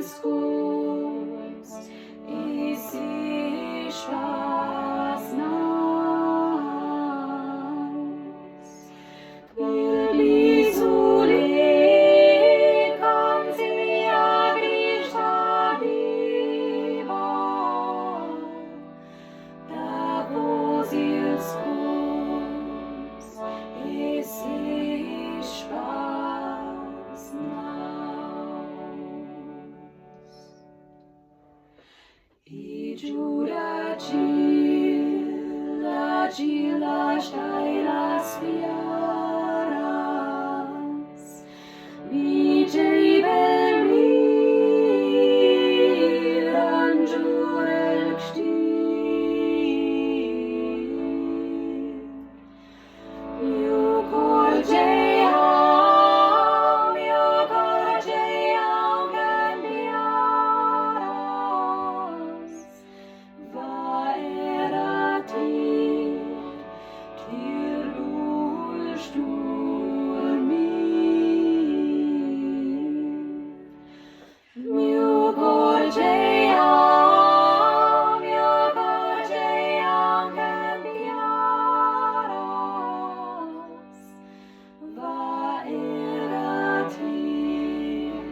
skos i si švas nas. Blizu likancija Krista diva, da vozil skos i si švas nas. I giura gila štajla sviaras, videi belmiran giurel kstir. Mio cor geiam cambiaras, va era tir lulst du mir. Mio cor geiam cambiaras, va era tir